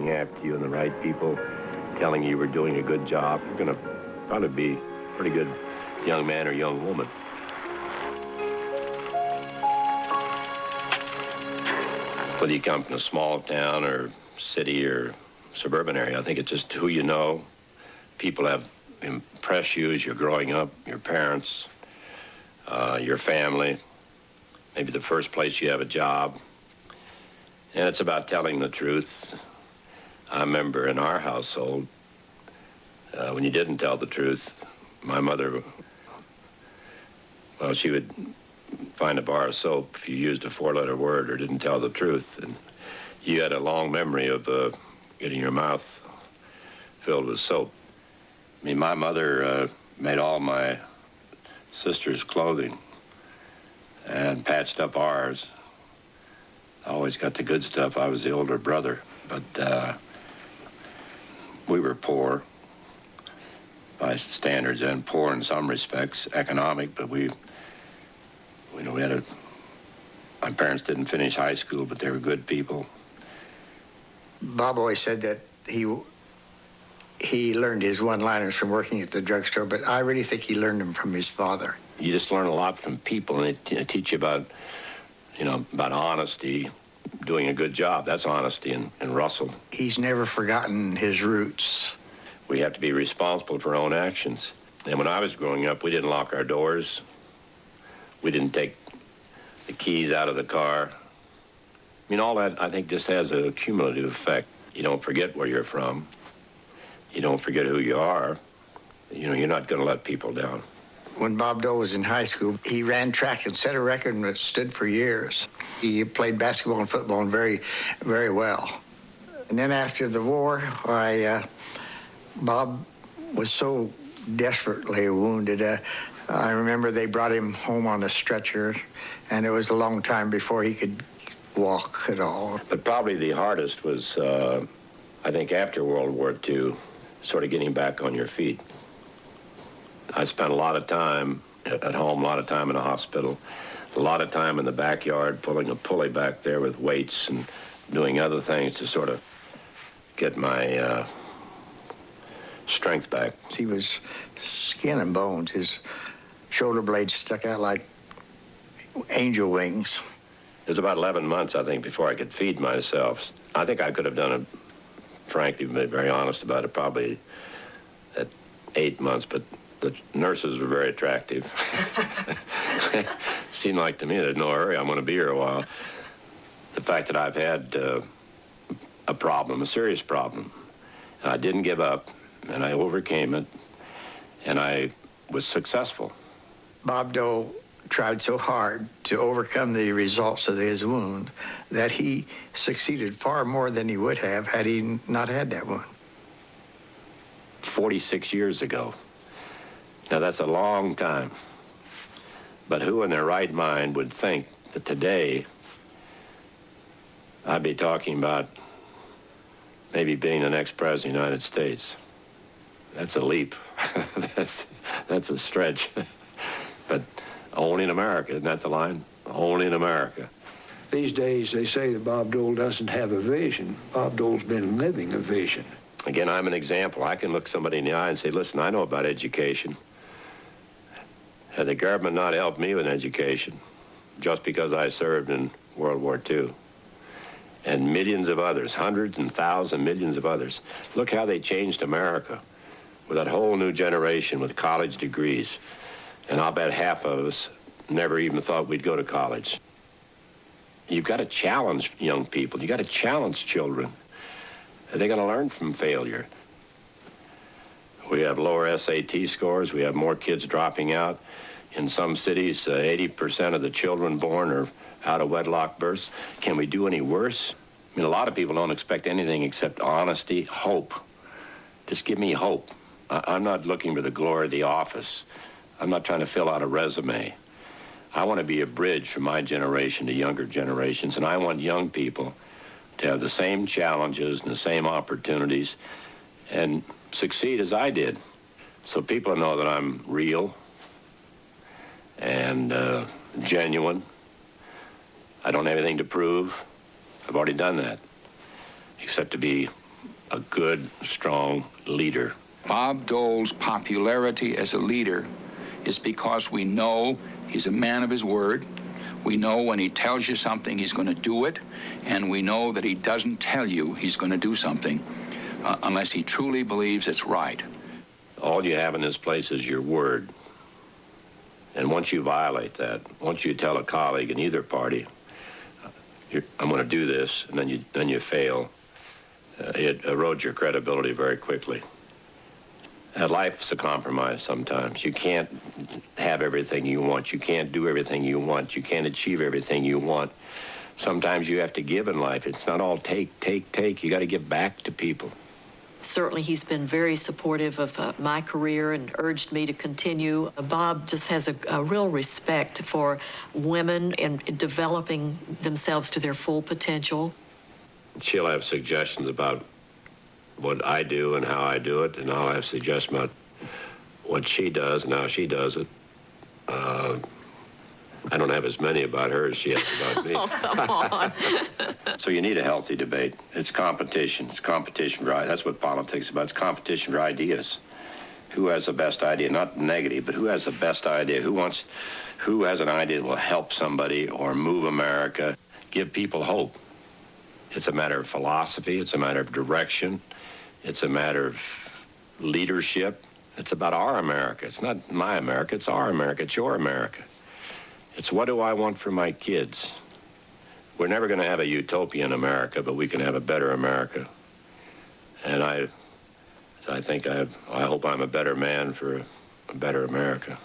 looking after you and the right people telling you were doing a good job, you're going to probably be a pretty good young man or young woman. Whether you come from a small town or city or suburban area, I think it's just who you know. People have impressed you as you're growing up, your parents, your family, maybe the first place you have a job. And it's about telling the truth. I remember in our household, when you didn't tell the truth, my mother, well, she would find a bar of soap if you used a four-letter word or didn't tell the truth. And you had a long memory of getting your mouth filled with soap. I mean, my mother made all my sister's clothing and patched up ours. I always got the good stuff. I was the older brother, but we were poor by standards, and poor in some respects, economic, but we had my parents didn't finish high school, but they were good people. Bob always said that he learned his one-liners from working at the drugstore, but I really think he learned them from his father. You just learn a lot from people, and they teach you about honesty, doing a good job. That's honesty and Russell. He's never forgotten his roots. We have to be responsible for our own actions. And when I was growing up, we didn't lock our doors. We didn't take the keys out of the car. I mean, all that, I think, just has a cumulative effect. You don't forget where you're from. You don't forget who you are. You know, you're not going to let people down. When Bob Dole was in high school, he ran track and set a record that stood for years. He played basketball and football and very, very well. And then after the war, Bob was so desperately wounded. I remember they brought him home on a stretcher, and it was a long time before he could walk at all. But probably the hardest was, I think, after World War II, sort of getting back on your feet. I spent a lot of time at home, a lot of time in a hospital, a lot of time in the backyard pulling a pulley back there with weights and doing other things to sort of get my strength back. He was skin and bones. His shoulder blades stuck out like angel wings. It was about 11 months, I think, before I could feed myself. I think I could have done it, frankly, to be very honest about it, probably at 8 months, but the nurses were very attractive. Seemed like to me there's no hurry, I'm going to be here a while. The fact that I've had a problem, a serious problem, and I didn't give up, and I overcame it, and I was successful. Bob Dole tried so hard to overcome the results of his wound that he succeeded far more than he would have had he not had that wound. 46 years ago. Now, that's a long time. But who in their right mind would think that today I'd be talking about maybe being the next president of the United States? That's a leap. That's a stretch. But only in America, isn't that the line? Only in America. These days, they say that Bob Dole doesn't have a vision. Bob Dole's been living a vision. Again, I'm an example. I can look somebody in the eye and say, listen, I know about education. Had the government not helped me with education, just because I served in World War II, and millions of others, hundreds and thousands, millions of others, look how they changed America with that whole new generation with college degrees. And I'll bet half of us never even thought we'd go to college. You've got to challenge young people. You've got to challenge children. They got to learn from failure. We have lower SAT scores. We have more kids dropping out. In some cities, 80% of the children born are out of wedlock births. Can we do any worse? I mean, a lot of people don't expect anything except honesty, hope. Just give me hope. I'm not looking for the glory of the office. I'm not trying to fill out a resume. I want to be a bridge from my generation to younger generations, and I want young people to have the same challenges and the same opportunities and succeed as I did. So people know that I'm real and genuine. I don't have anything to prove. I've already done that, except to be a good, strong leader. Bob Dole's popularity as a leader is because we know he's a man of his word. We know when he tells you something, he's going to do it. And we know that he doesn't tell you he's going to do something unless he truly believes it's right. All you have in this place is your word. And once you violate that, once you tell a colleague in either party, I'm going to do this, and then you fail, it erodes your credibility very quickly. Life's a compromise sometimes. You can't have everything you want. You can't do everything you want. You can't achieve everything you want. Sometimes you have to give in life. It's not all take, take, take. You got to give back to people. Certainly, he's been very supportive of my career and urged me to continue. Bob just has a real respect for women and developing themselves to their full potential. She'll have suggestions about what I do and how I do it, and I'll have suggestions about what she does and how she does it. I don't have as many about her as she has about me. Oh, come on. So you need a healthy debate. It's competition. It's competition, right? That's what politics is about. It's competition for ideas. Who has the best idea? Not negative, but who has the best idea? Who has an idea that will help somebody or move America, give people hope? It's a matter of philosophy. It's a matter of direction. It's a matter of leadership. It's about our America. It's not my America. It's our America. It's your America. It's what do I want for my kids? We're never going to have a utopian America, but we can have a better America. And I hope I'm a better man for a better America.